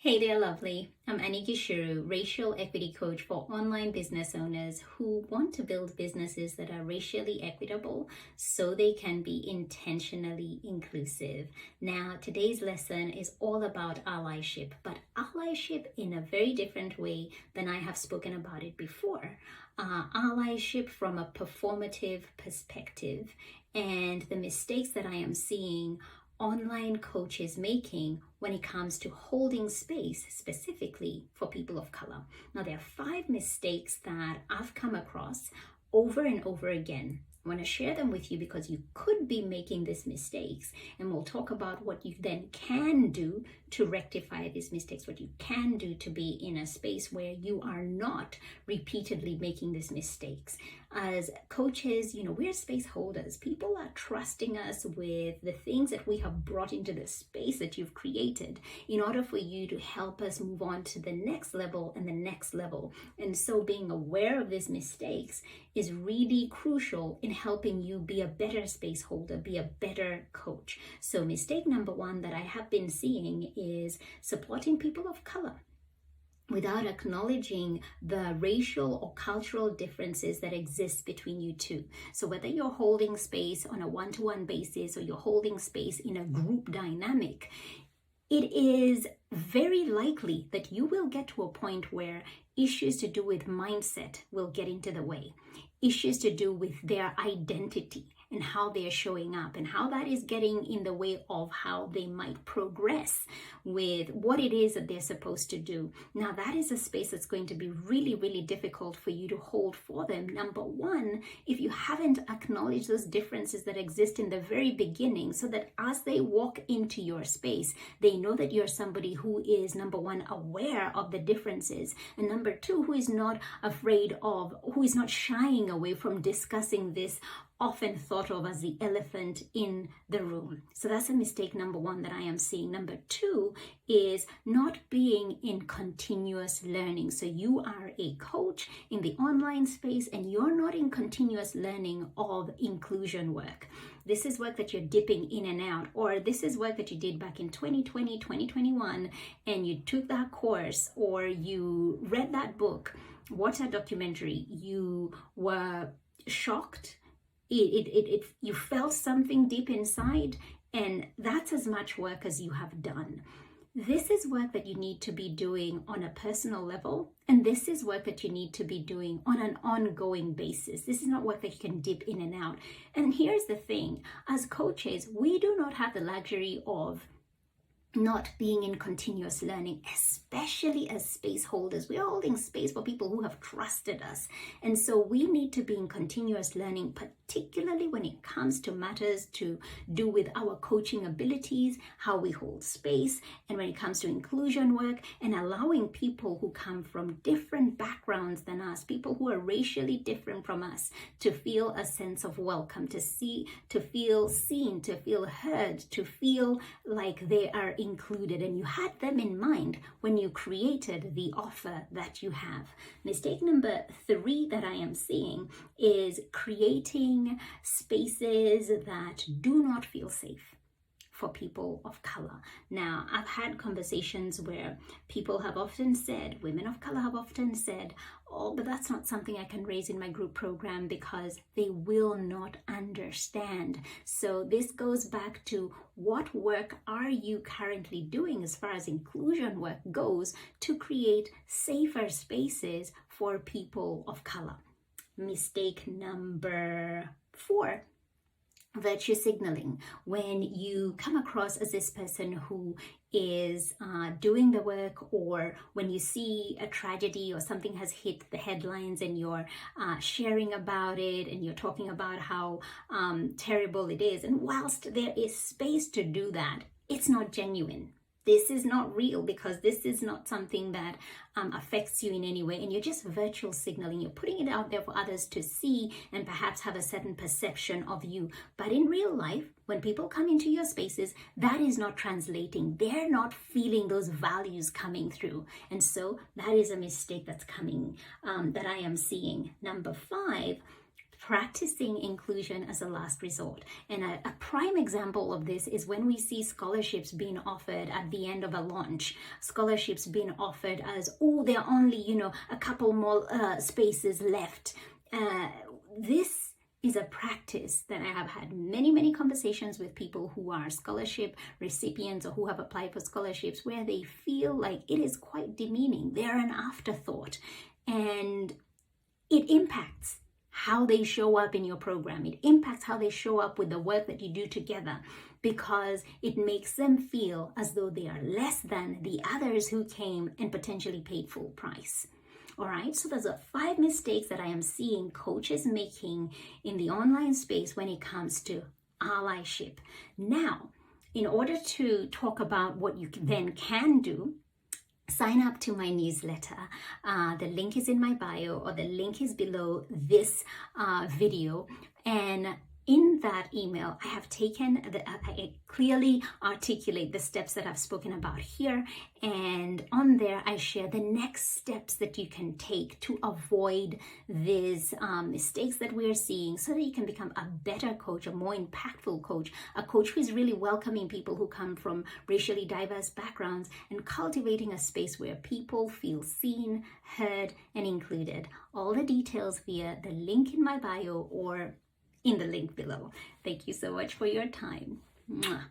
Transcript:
Hey there, lovely. I'm Annie Gishuru, racial equity coach for online business owners who want to build businesses that are racially equitable so they can be intentionally inclusive. Now, today's lesson is all about allyship, but allyship in a very different way than I have spoken about it before. Allyship from a performative perspective, and the mistakes that I am seeing online coaches making when it comes to holding space specifically for people of color. Now, there are 5 mistakes that I've come across over and over again. I want to share them with you because you could be making these mistakes, and we'll talk about what you then can do to rectify these mistakes, what you can do to be in a space where you are not repeatedly making these mistakes. As coaches, we're space holders. People are trusting us with the things that we have brought into the space that you've created in order for you to help us move on to the next level and the next level. And so being aware of these mistakes is really crucial in helping you be a better space holder, be a better coach. So mistake number 1 that I have been seeing is supporting people of color without acknowledging the racial or cultural differences that exist between you two. So whether you're holding space on a one-to-one basis or you're holding space in a group dynamic, it is very likely that you will get to a point where issues to do with mindset will get into the way. Issues to do with their identity and how they're showing up and how that is getting in the way of how they might progress with what it is that they're supposed to do. Now, that is a space that's going to be really, really difficult for you to hold for them. Number 1, if you haven't acknowledged those differences that exist in the very beginning, so that as they walk into your space, they know that you're somebody who is, number 1, aware of the differences, and number 2, who is not afraid of, who is not shying away from discussing this often thought of as the elephant in the room. So that's a mistake number 1 that I am seeing. Number 2 is not being in continuous learning. So you are a coach in the online space and you're not in continuous learning of inclusion work. This is work that you're dipping in and out, or this is work that you did back in 2020, 2021, and you took that course or you read that book, watched that documentary, you were shocked, you felt something deep inside, and that's as much work as you have done. This is work that you need to be doing on a personal level, and this is work that you need to be doing on an ongoing basis. This is not work that you can dip in and out. And here's the thing, as coaches, we do not have the luxury of not being in continuous learning, especially as space holders. We are holding space for people who have trusted us. And so we need to be in continuous learning, particularly when it comes to matters to do with our coaching abilities, how we hold space, and when it comes to inclusion work and allowing people who come from different backgrounds than us, people who are racially different from us, to feel a sense of welcome, to feel seen, to feel heard, to feel like they are included, and you had them in mind when you created the offer that you have. Mistake number 3 that I am seeing is creating spaces that do not feel safe for people of color. Now, I've had conversations where people have often said, women of color have often said, oh, but that's not something I can raise in my group program because they will not understand. So this goes back to, what work are you currently doing as far as inclusion work goes to create safer spaces for people of color? Mistake number 4, virtue signaling. When you come across as this person who is doing the work, or when you see a tragedy or something has hit the headlines and you're sharing about it and you're talking about how terrible it is, and whilst there is space to do that, it's not genuine. This is not real, because this is not something that affects you in any way, and you're just virtual signaling. You're putting it out there for others to see and perhaps have a certain perception of you. But in real life, when people come into your spaces, that is not translating. They're not feeling those values coming through. And so that is a mistake that's coming, that I am seeing. Number 5, practicing inclusion as a last resort. And a prime example of this is when we see scholarships being offered at the end of a launch, scholarships being offered as, oh, there are only, a couple more spaces left. This is a practice that I have had many conversations with people who are scholarship recipients or who have applied for scholarships, where they feel like it is quite demeaning. They're an afterthought, and it impacts how they show up in your program. It impacts how they show up with the work that you do together, because it makes them feel as though they are less than the others who came and potentially paid full price. All right, so those are 5 mistakes that I am seeing coaches making in the online space when it comes to allyship. Now, in order to talk about what you then can do, sign up to my newsletter. The link is in my bio, or the link is below this video. And in that email, I have I clearly articulate the steps that I've spoken about here. And on there, I share the next steps that you can take to avoid these mistakes that we're seeing, so that you can become a better coach, a more impactful coach, a coach who is really welcoming people who come from racially diverse backgrounds, and cultivating a space where people feel seen, heard, and included. All the details via the link in my bio or in the link below. Thank you so much for your time. Mwah.